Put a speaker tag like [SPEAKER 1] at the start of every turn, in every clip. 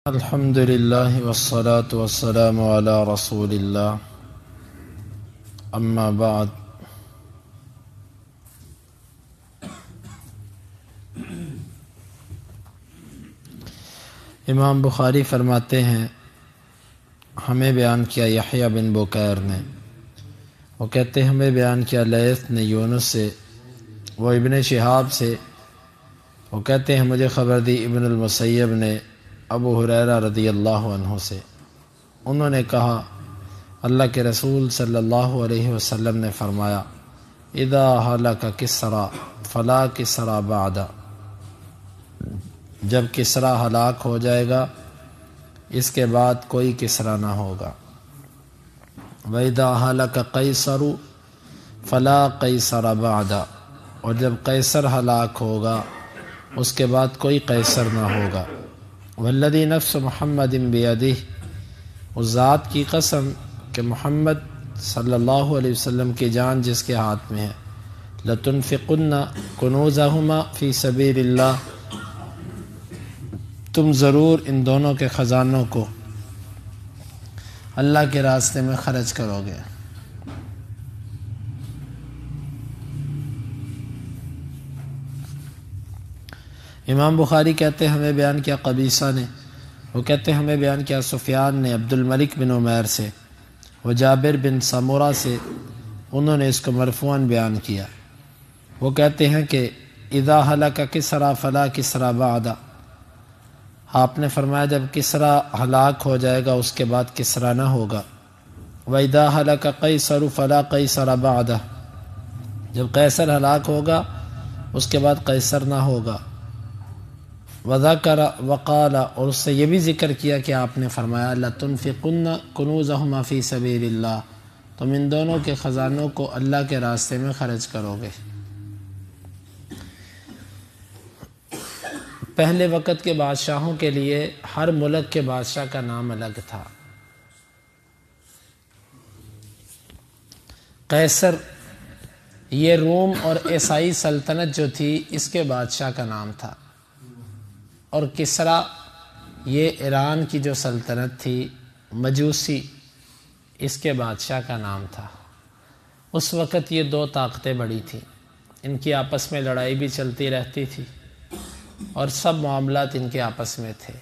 [SPEAKER 1] الحمد للہ والصلاة والسلام علی رسول اللہ اما بعد۔ امام بخاری فرماتے ہیں ہمیں بیان کیا یحییٰ بن بکیر نے، وہ کہتے ہیں ہمیں بیان کیا لیث نے یونس سے، وہ ابن شہاب سے، وہ کہتے ہیں مجھے خبر دی ابن المسیب نے ابو ہریرہ رضی اللہ عنہ سے، انہوں نے کہا اللہ کے رسول صلی اللہ علیہ وسلم نے فرمایا اذا ہلک کسریٰ فلا کسریٰ بعد، جب کسریٰ ہلاک ہو جائے گا اس کے بعد کوئی کسریٰ نہ ہوگا۔ وَإِذَا هَلَكَ قَيْصَرُ فَلَا قَيْصَرَ بَعْدَ، اور جب قیصر ہلاک ہوگا اس کے بعد کوئی قیصر نہ ہوگا۔ وَالَّذِي نَفْسُ مُحَمَّدٍ بِيَدِهِ، اس ذات کی قسم کہ محمد صلی اللہ علیہ وسلم کی جان جس کے ہاتھ میں ہے، لَتُنْفِقُنَّ كُنُوزَهُمَا فِي سَبِيلِ اللَّهِ، تم ضرور ان دونوں کے خزانوں کو اللہ کے راستے میں خرچ کرو گے۔ امام بخاری کہتے ہیں ہمیں بیان کیا قبیصہ نے، وہ کہتے ہیں ہمیں بیان کیا سفیان نے عبد الملک بن عمیر سے، وہ جابر بن سمرہ سے، انہوں نے اس کو مرفوعاً بیان کیا۔ وہ کہتے ہیں کہ اذا ہلک کسریٰ فلا کسریٰ بعد، آپ نے فرمایا جب کسریٰ ہلاک ہو جائے گا اس کے بعد کسریٰ نہ ہوگا۔ وَإِذَا هَلَكَ قَيْصَرُ فَلَا قَيْصَرَ بَعْدَ، جب قیصر ہلاک ہوگا اس کے بعد قیصر نہ ہوگا۔ وَذَكَرَ وَقَالَ، اور اس سے یہ بھی ذکر کیا کہ آپ نے فرمایا لَتُنْفِقُنَّ كُنُوزَهُمَا فِي سَبِيلِ اللَّهِ، تم ان دونوں کے خزانوں کو اللہ کے راستے میں خرچ کرو گے۔ پہلے وقت کے بادشاہوں کے لیے ہر ملک کے بادشاہ کا نام الگ تھا۔ قیصر یہ روم اور عیسائی سلطنت جو تھی اس کے بادشاہ کا نام تھا، اور کسریٰ یہ ایران کی جو سلطنت تھی مجوسی، اس کے بادشاہ کا نام تھا۔ اس وقت یہ دو طاقتیں بڑی تھیں، ان کی آپس میں لڑائی بھی چلتی رہتی تھی اور سب معاملات ان کے آپس میں تھے۔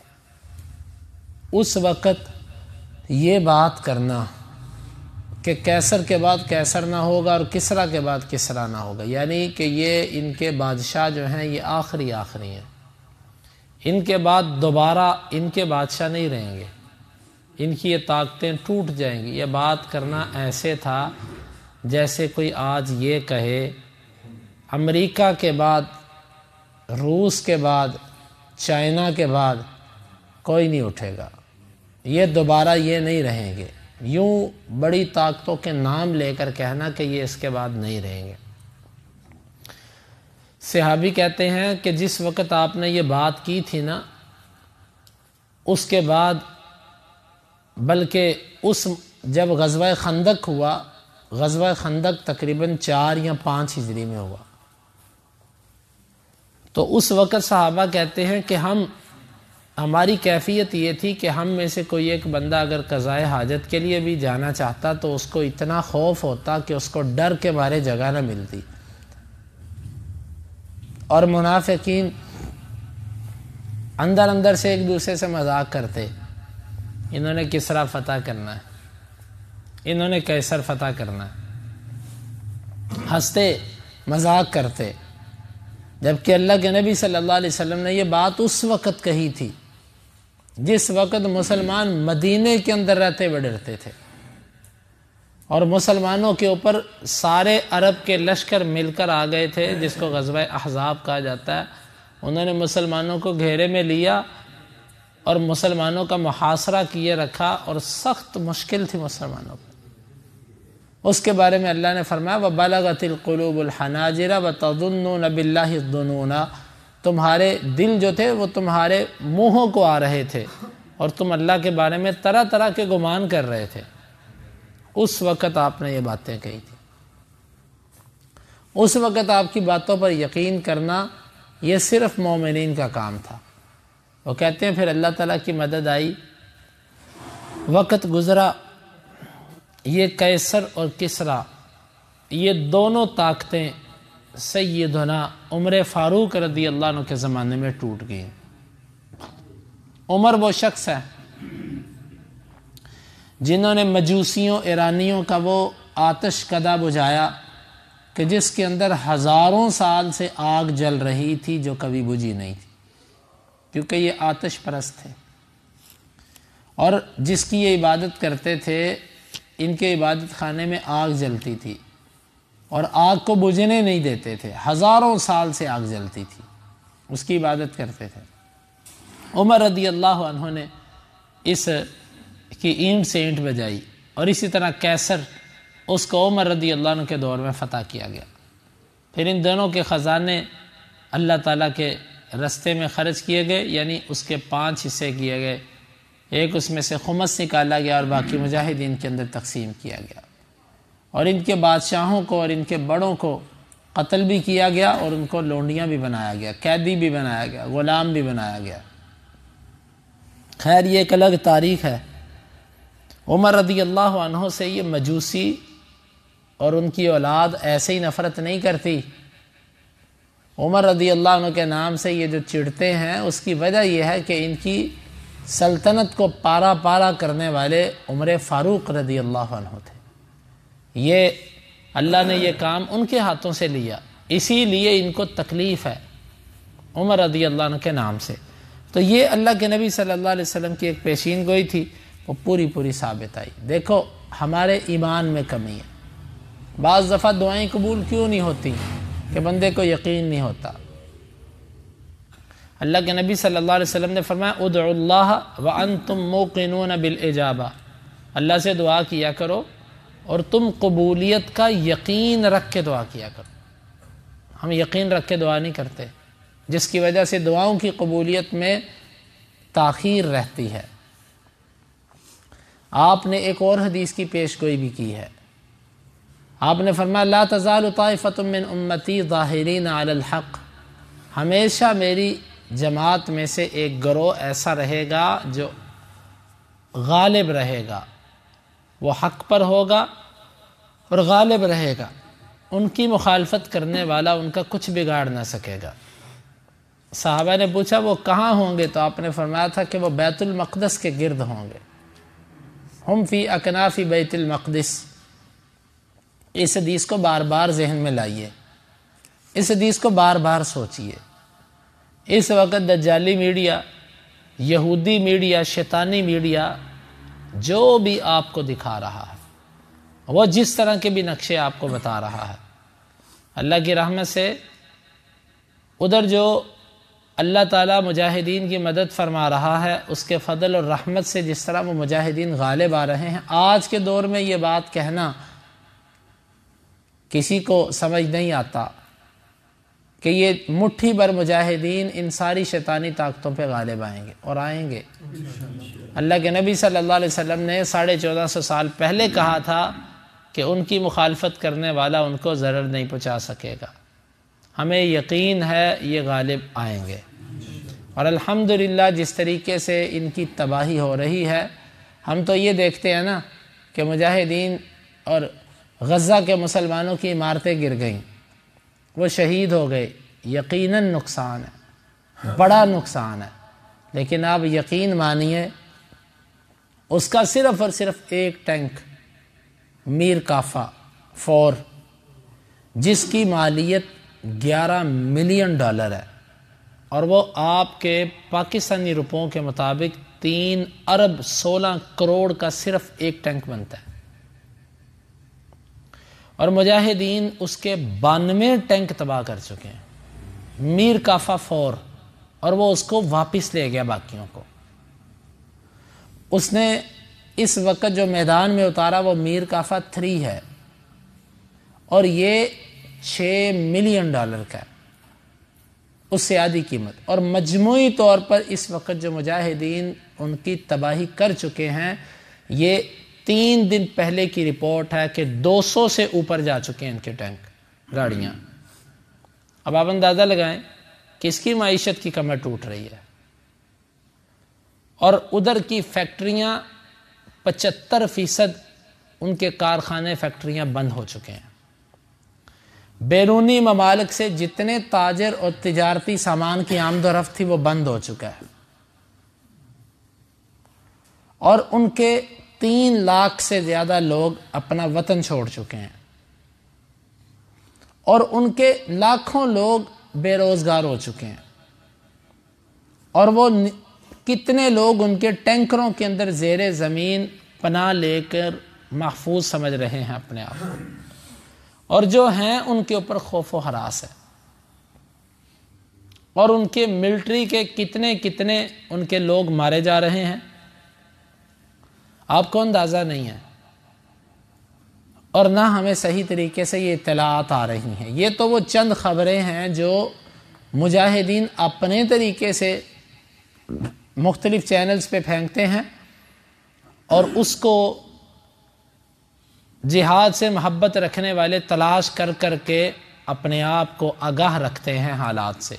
[SPEAKER 1] اس وقت یہ بات کرنا کہ قیصر کے بعد قیصر نہ ہوگا اور کسریٰ کے بعد کسریٰ نہ ہوگا، یعنی کہ یہ ان کے بادشاہ جو ہیں یہ آخری ہیں، ان کے بعد دوبارہ ان کے بادشاہ نہیں رہیں گے، ان کی یہ طاقتیں ٹوٹ جائیں گی۔ یہ بات کرنا ایسے تھا جیسے کوئی آج یہ کہے امریکہ کے بعد، روس کے بعد، چائنا کے بعد کوئی نہیں اٹھے گا، یہ دوبارہ یہ نہیں رہیں گے، یوں بڑی طاقتوں کے نام لے کر کہنا کہ یہ اس کے بعد نہیں رہیں گے۔ صحابی کہتے ہیں کہ جس وقت آپ نے یہ بات کی تھی نا، اس کے بعد بلکہ جب غزوہ خندق ہوا، غزوہ خندق تقریباً 4 یا 5 ہجری میں ہوا، تو اس وقت صحابہ کہتے ہیں کہ ہماری کیفیت یہ تھی کہ ہم میں سے کوئی ایک بندہ اگر قضائے حاجت کے لیے بھی جانا چاہتا تو اس کو اتنا خوف ہوتا کہ اس کو ڈر کے مارے جگہ نہ ملتی، اور منافقین اندر اندر سے ایک دوسرے سے مذاق کرتے، انہوں نے کسریٰ فتح کرنا ہے، انہوں نے قیصر فتح کرنا ہے، ہنستے مذاق کرتے، جبکہ اللہ کے نبی صلی اللہ علیہ وسلم نے یہ بات اس وقت کہی تھی جس وقت مسلمان مدینے کے اندر رہتے ہوئے ڈرتے تھے، اور مسلمانوں کے اوپر سارے عرب کے لشکر مل کر آ گئے تھے، جس کو غزوہ احزاب کہا جاتا ہے۔ انہوں نے مسلمانوں کو گھیرے میں لیا اور مسلمانوں کا محاصرہ کیے رکھا، اور سخت مشکل تھی مسلمانوں کو۔ اس کے بارے میں اللہ نے فرمایا وَبَلَغَتِ الْقُلُوبُ الْحَنَاجِرَ وَتَظُنُّونَ بِاللَّهِ الظُّنُونَ، تمہارے دل جو تھے وہ تمہارے منہوں کو آ رہے تھے اور تم اللہ کے بارے میں طرح طرح کے گمان کر رہے تھے۔ اس وقت آپ نے یہ باتیں کہی تھی، اس وقت آپ کی باتوں پر یقین کرنا یہ صرف مومنین کا کام تھا۔ وہ کہتے ہیں پھر اللہ تعالیٰ کی مدد آئی، وقت گزرا، یہ قیصر اور کسریٰ یہ دونوں طاقتیں سیدنا عمر فاروق رضی اللہ عنہ کے زمانے میں ٹوٹ گئیں۔ عمر وہ شخص ہے جنہوں نے مجوسیوں ایرانیوں کا وہ آتش کدہ بجھایا کہ جس کے اندر ہزاروں سال سے آگ جل رہی تھی جو کبھی بجھی نہیں تھی، کیونکہ یہ آتش پرست تھے اور جس کی یہ عبادت کرتے تھے ان کے عبادت خانے میں آگ جلتی تھی اور آگ کو بجھنے نہیں دیتے تھے، ہزاروں سال سے آگ جلتی تھی، اس کی عبادت کرتے تھے۔ عمر رضی اللہ عنہ نے اس کی اینٹ سے اینٹ بجائی اور اسی طرح قیصر، اس کو عمر رضی اللہ عنہ کے دور میں فتح کیا گیا۔ پھر ان دونوں کے خزانے اللہ تعالیٰ کے رستے میں خرچ کیے گئے، یعنی اس کے 5 حصے کیے گئے، ایک اس میں سے خمس نکالا گیا اور باقی مجاہدین کے اندر تقسیم کیا گیا، اور ان کے بادشاہوں کو اور ان کے بڑوں کو قتل بھی کیا گیا اور ان کو لونڈیاں بھی بنایا گیا، قیدی بھی بنایا گیا، غلام بھی بنایا گیا۔ خیر یہ ایک الگ تاریخ ہے۔ عمر رضی اللہ عنہ سے یہ مجوسی اور ان کی اولاد ایسے ہی نفرت نہیں کرتی، عمر رضی اللہ عنہ کے نام سے یہ جو چڑھتے ہیں اس کی وجہ یہ ہے کہ ان کی سلطنت کو پارا پارا کرنے والے عمر فاروق رضی اللہ عنہ تھے، یہ اللہ نے یہ کام ان کے ہاتھوں سے لیا، اسی لیے ان کو تکلیف ہے عمر رضی اللہ عنہ کے نام سے۔ تو یہ اللہ کے نبی صلی اللہ علیہ وسلم کی ایک پیشین گوئی تھی، وہ پوری ثابت آئی۔ دیکھو ہمارے ایمان میں کمی ہے، بعض دفعہ دعائیں قبول کیوں نہیں ہوتی کہ بندے کو یقین نہیں ہوتا۔ اللہ کے نبی صلی اللہ علیہ وسلم نے فرمایا ادعوا اللہ وانتم موقنون بالاجابہ، اللہ سے دعا کیا کرو اور تم قبولیت کا یقین رکھ کے دعا کیا کرو۔ ہم یقین رکھ کے دعا نہیں کرتے، جس کی وجہ سے دعاؤں کی قبولیت میں تاخیر رہتی ہے۔ آپ نے ایک اور حدیث کی پیش گوئی بھی کی ہے، آپ نے فرمایا لا تزال طائفۃ من امتی ظاہرین علی الحق، ہمیشہ میری جماعت میں سے ایک گروہ ایسا رہے گا جو غالب رہے گا، وہ حق پر ہوگا اور غالب رہے گا، ان کی مخالفت کرنے والا ان کا کچھ بگاڑ نہ سکے گا۔ صحابہ نے پوچھا وہ کہاں ہوں گے؟ تو آپ نے فرمایا تھا کہ وہ بیت المقدس کے گرد ہوں گے، ہم فی اکناف بیت المقدس۔ اس حدیث کو بار بار ذہن میں لائیے، اس حدیث کو بار بار سوچئے۔ اس وقت دجالی میڈیا، یہودی میڈیا، شیطانی میڈیا جو بھی آپ کو دکھا رہا ہے، وہ جس طرح کے بھی نقشے آپ کو بتا رہا ہے، اللہ کی رحمت سے ادھر جو اللہ تعالیٰ مجاہدین کی مدد فرما رہا ہے، اس کے فضل اور رحمت سے جس طرح وہ مجاہدین غالب آ رہے ہیں، آج کے دور میں یہ بات کہنا کسی کو سمجھ نہیں آتا کہ یہ مٹھی بھر مجاہدین ان ساری شیطانی طاقتوں پہ غالب آئیں گے، اور آئیں گے۔ اللہ کے نبی صلی اللہ علیہ وسلم نے 1450 سال پہلے کہا تھا کہ ان کی مخالفت کرنے والا ان کو ضرر نہیں پہنچا سکے گا۔ ہمیں یقین ہے یہ غالب آئیں گے، اور الحمدللہ جس طریقے سے ان کی تباہی ہو رہی ہے، ہم تو یہ دیکھتے ہیں نا کہ مجاہدین اور غزہ کے مسلمانوں کی عمارتیں گر گئیں، وہ شہید ہو گئے، یقیناً نقصان ہے، بڑا نقصان ہے، لیکن آپ یقین مانیے اس کا صرف اور صرف ایک ٹینک میر کافہ 4 جس کی مالیت $11 ملین ہے، اور وہ آپ کے پاکستانی روپوں کے مطابق 3 ارب 16 کروڑ کا صرف ایک ٹینک بنتا ہے، اور مجاہدین اس کے 92 ٹینک تباہ کر چکے ہیں، میر کافہ 4، اور وہ اس کو واپس لے گیا باقیوں کو۔ اس نے اس وقت جو میدان میں اتارا وہ میر کافہ 3 ہے، اور یہ $6 ملین کا ہے، اس سے آدھی قیمت، اور مجموعی طور پر اس وقت جو مجاہدین ان کی تباہی کر چکے ہیں، یہ 3 دن پہلے کی رپورٹ ہے کہ 200 سے اوپر جا چکے ہیں ان کے ٹینک، گاڑیاں۔ اب آپ اندازہ لگائیں کہ اس کی معیشت کی کمر ٹوٹ رہی ہے، اور ادھر کی فیکٹریاں 75% ان کے کارخانے فیکٹریاں بند ہو چکے ہیں۔ بیرونی ممالک سے جتنے تاجر اور تجارتی سامان کی آمد و رفت تھی وہ بند ہو چکا ہے، اور ان کے 3 لاکھ سے زیادہ لوگ اپنا وطن چھوڑ چکے ہیں، اور ان کے لاکھوں لوگ بے روزگار ہو چکے ہیں، اور وہ کتنے لوگ ان کے ٹینکروں کے اندر زیر زمین پناہ لے کر محفوظ سمجھ رہے ہیں اپنے آپ کو، اور جو ہیں ان کے اوپر خوف و ہراس ہے، اور ان کے ملٹری کے کتنے ان کے لوگ مارے جا رہے ہیں، آپ کو اندازہ نہیں ہے، اور نہ ہمیں صحیح طریقے سے یہ اطلاعات آ رہی ہیں۔ یہ تو وہ چند خبریں ہیں جو مجاہدین اپنے طریقے سے مختلف چینلز پہ پھینکتے ہیں، اور اس کو جہاد سے محبت رکھنے والے تلاش کر کے اپنے آپ کو آگاہ رکھتے ہیں حالات سے۔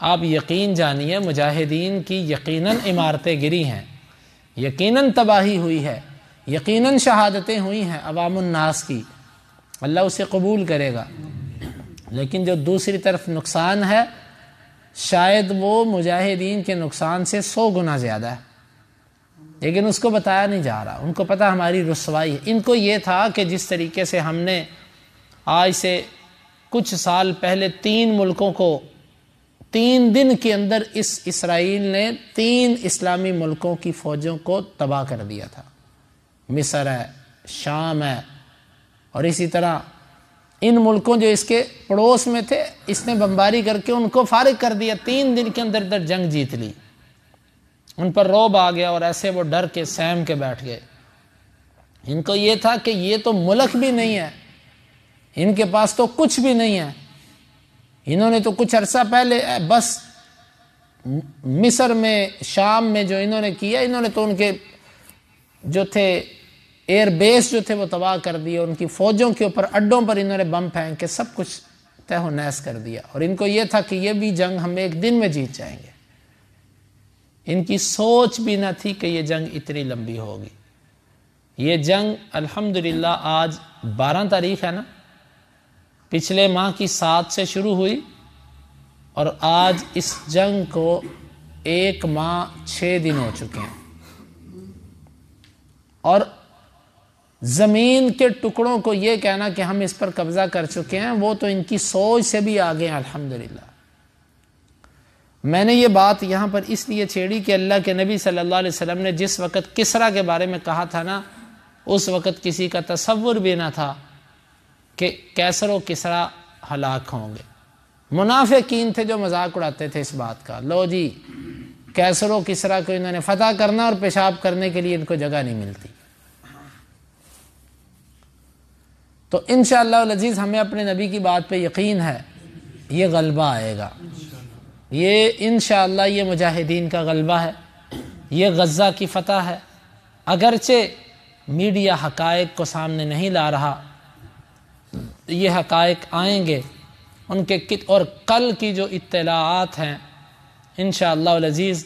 [SPEAKER 1] آپ یقین جانیے مجاہدین کی یقیناً عمارتیں گری ہیں، یقیناً تباہی ہوئی ہے، یقیناً شہادتیں ہوئی ہیں عوام الناس کی، اللہ اسے قبول کرے گا، لیکن جو دوسری طرف نقصان ہے شاید وہ مجاہدین کے نقصان سے 100 گنا زیادہ ہے، لیکن اس کو بتایا نہیں جا رہا۔ ان کو پتہ ہماری رسوائی ہے۔ ان کو یہ تھا کہ جس طریقے سے ہم نے آج سے کچھ سال پہلے 3 ملکوں کو 3 دن کے اندر اسرائیل نے 3 اسلامی ملکوں کی فوجوں کو تباہ کر دیا تھا، مصر ہے، شام ہے، اور اسی طرح ان ملکوں جو اس کے پڑوس میں تھے اس نے بمباری کر کے ان کو فارغ کر دیا، 3 دن کے اندر جنگ جیت لی، ان پر رعب آ گیا، اور ایسے وہ ڈر کے سہم کے بیٹھ گئے۔ ان کو یہ تھا کہ یہ تو ملک بھی نہیں ہے، ان کے پاس تو کچھ بھی نہیں ہے، انہوں نے تو کچھ عرصہ پہلے بس مصر میں شام میں جو انہوں نے کیا، انہوں نے تو ان کے جو تھے ایئر بیس جو تھے وہ تباہ کر دیے، ان کی فوجوں کے اوپر اڈوں پر انہوں نے بم پھینک کے سب کچھ تہہ و نیس کر دیا، اور ان کو یہ تھا کہ یہ بھی جنگ ہم ایک دن میں جیت جائیں گے۔ ان کی سوچ بھی نہ تھی کہ یہ جنگ اتنی لمبی ہوگی۔ یہ جنگ الحمدللہ آج 12 تاریخ ہے نا، پچھلے ماہ کی 7 سے شروع ہوئی، اور آج اس جنگ کو 1 ماہ 6 دن ہو چکے ہیں، اور زمین کے ٹکڑوں کو یہ کہنا کہ ہم اس پر قبضہ کر چکے ہیں وہ تو ان کی سوچ سے بھی آگے ہیں الحمدللہ۔ میں نے یہ بات یہاں پر اس لیے چھیڑی کہ اللہ کے نبی صلی اللہ علیہ وسلم نے جس وقت کسریٰ کے بارے میں کہا تھا نا، اس وقت کسی کا تصور بھی نہ تھا کہ کیسر و کسریٰ ہلاک ہوں گے۔ منافقین تھے جو مذاق اڑاتے تھے اس بات کا، لو جی کیسر و کسریٰ کو انہوں نے فتح کرنا اور پیشاب کرنے کے لیے ان کو جگہ نہیں ملتی۔ تو انشاءاللہ العزیز ہمیں اپنے نبی کی بات پہ یقین ہے، یہ غلبہ آئے گا، یہ انشاءاللہ یہ مجاہدین کا غلبہ ہے، یہ غزہ کی فتح ہے۔ اگرچہ میڈیا حقائق کو سامنے نہیں لا رہا، یہ حقائق آئیں گے، ان کے اور کل کی جو اطلاعات ہیں انشاءاللہ العزیز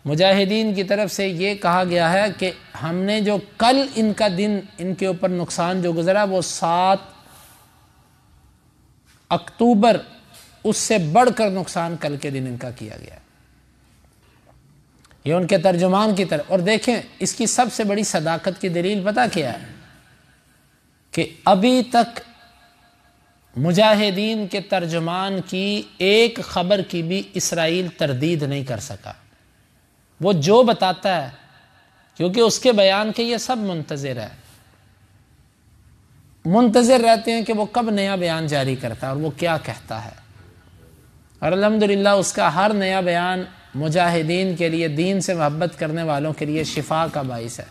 [SPEAKER 1] مجاہدین کی طرف سے یہ کہا گیا ہے کہ ہم نے جو کل ان کا دن ان کے اوپر نقصان جو گزرا وہ 7 اکتوبر اس سے بڑھ کر نقصان کل کے دن ان کا کیا گیا، یہ ان کے ترجمان کی طرف۔ اور دیکھیں اس کی سب سے بڑی صداقت کی دلیل پتہ کیا ہے کہ ابھی تک مجاہدین کے ترجمان کی ایک خبر کی بھی اسرائیل تردید نہیں کر سکا، وہ جو بتاتا ہے، کیونکہ اس کے بیان کے یہ سب منتظر رہتے ہیں کہ وہ کب نیا بیان جاری کرتا ہے اور وہ کیا کہتا ہے، اور الحمدللہ اس کا ہر نیا بیان مجاہدین کے لیے، دین سے محبت کرنے والوں کے لیے شفا کا باعث ہے۔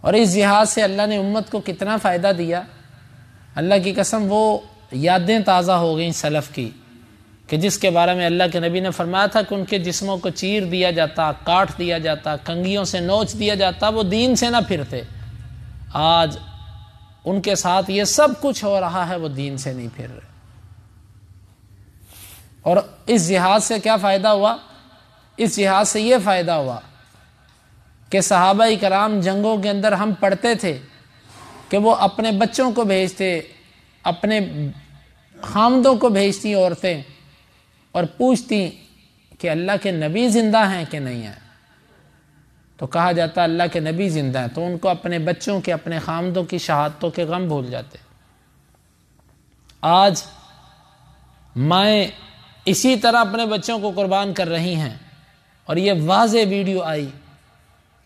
[SPEAKER 1] اور اس جہاد سے اللہ نے امت کو کتنا فائدہ دیا، اللہ کی قسم وہ یادیں تازہ ہو گئیں سلف کی، کہ جس کے بارے میں اللہ کے نبی نے فرمایا تھا کہ ان کے جسموں کو چیر دیا جاتا، کاٹ دیا جاتا، کنگھیوں سے نوچ دیا جاتا، وہ دین سے نہ پھرتے۔ آج ان کے ساتھ یہ سب کچھ ہو رہا ہے، وہ دین سے نہیں پھر رہے۔ اور اس جہاد سے کیا فائدہ ہوا اس جہاد سے یہ فائدہ ہوا کہ صحابہ کرام جنگوں کے اندر ہم پڑھتے تھے کہ وہ اپنے بچوں کو بھیجتے، اپنے خامدوں کو بھیجتی عورتیں اور پوچھتی کہ اللہ کے نبی زندہ ہیں کہ نہیں ہیں، تو کہا جاتا اللہ کے نبی زندہ ہیں، تو ان کو اپنے بچوں کے، اپنے خامدوں کی شہادتوں کے غم بھول جاتے۔ آج مائیں اسی طرح اپنے بچوں کو قربان کر رہی ہیں، اور یہ واضح ویڈیو آئی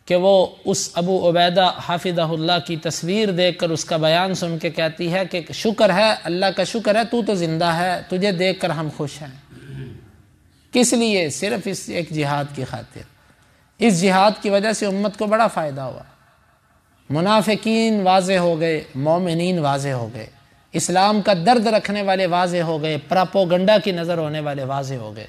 [SPEAKER 1] کہ وہ اس ابو عبیدہ حافظہ اللہ کی تصویر دیکھ کر اس کا بیان سن کے کہتی ہے کہ شکر ہے، اللہ کا شکر ہے، تو زندہ ہے، تجھے دیکھ کر ہم خوش ہیں۔ کس لیے؟ صرف اس ایک جہاد کی خاطر۔ اس جہاد کی وجہ سے امت کو بڑا فائدہ ہوا، منافقین واضح ہو گئے، مومنین واضح ہو گئے، اسلام کا درد رکھنے والے واضح ہو گئے، پراپوگنڈا کی نظر ہونے والے واضح ہو گئے۔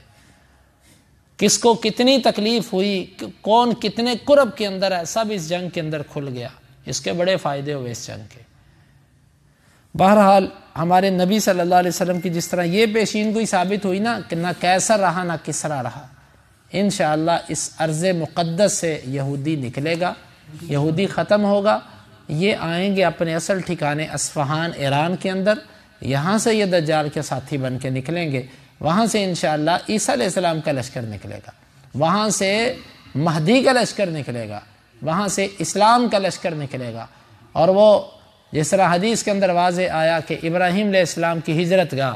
[SPEAKER 1] کس کو کتنی تکلیف ہوئی، کون کتنے کرب کے اندر ہے، سب اس جنگ کے اندر کھل گیا۔ اس کے بڑے فائدے ہوئے اس جنگ کے۔ بہرحال ہمارے نبی صلی اللہ علیہ وسلم کی جس طرح یہ پیشین گوئی ثابت ہوئی نا کہ نہ کیسر رہا نہ کسرا رہا، انشاءاللہ اس ارض مقدس سے یہودی نکلے گا، یہودی ختم ہوگا، یہ آئیں گے اپنے اصل ٹھکانے اصفہان ایران کے اندر، یہاں سے یہ دجال کے ساتھی بن کے نکلیں گے، وہاں سے انشاءاللہ عیسیٰ علیہ السلام کا لشکر نکلے گا، وہاں سے مہدی کا لشکر نکلے گا، وہاں سے اسلام کا لشکر نکلے گا۔ اور وہ جس طرح حدیث کے اندر واضح آیا کہ ابراہیم علیہ السلام کی ہجرت گاہ،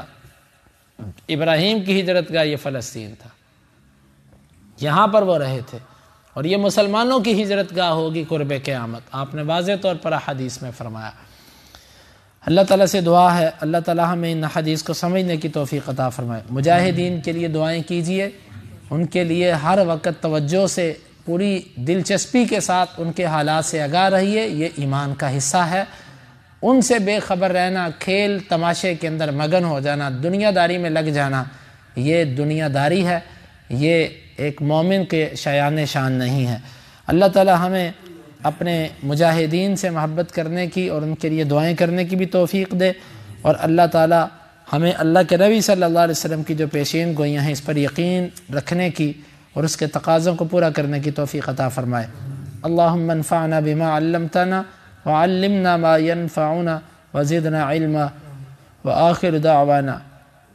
[SPEAKER 1] ابراہیم کی ہجرت گاہ یہ فلسطین تھا، یہاں پر وہ رہے تھے، اور یہ مسلمانوں کی ہجرت گاہ ہوگی قرب قیامت، آپ نے واضح طور پر حدیث میں فرمایا۔ اللہ تعالیٰ سے دعا ہے اللہ تعالیٰ ہمیں ان حدیث کو سمجھنے کی توفیق عطا فرمائے۔ مجاہدین کے لیے دعائیں کیجئے، ان کے لیے ہر وقت توجہ سے، پوری دلچسپی کے ساتھ ان کے حالات سے آگاہ رہیے، یہ ایمان کا حصہ ہے۔ ان سے بے خبر رہنا، کھیل تماشے کے اندر مگن ہو جانا، دنیا داری میں لگ جانا، یہ دنیا داری ہے، یہ ایک مومن کے شایان شان نہیں ہے۔ اللہ تعالیٰ ہمیں اپنے مجاہدین سے محبت کرنے کی اور ان کے لیے دعائیں کرنے کی بھی توفیق دے، اور اللہ تعالیٰ ہمیں اللہ کے نبی صلی اللہ علیہ وسلم کی جو پیشین گوئیاں ہیں اس پر یقین رکھنے کی اور اس کے تقاضوں کو پورا کرنے کی توفیق عطا فرمائے۔ اللہم انفعنا بما علمتنا وعلمنا ما ينفعنا وزدنا علما وآخر دعوانا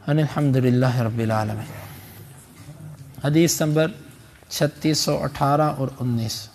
[SPEAKER 1] ان الحمد للہ رب العالمین۔ حدیث نمبر 3618 اور 19۔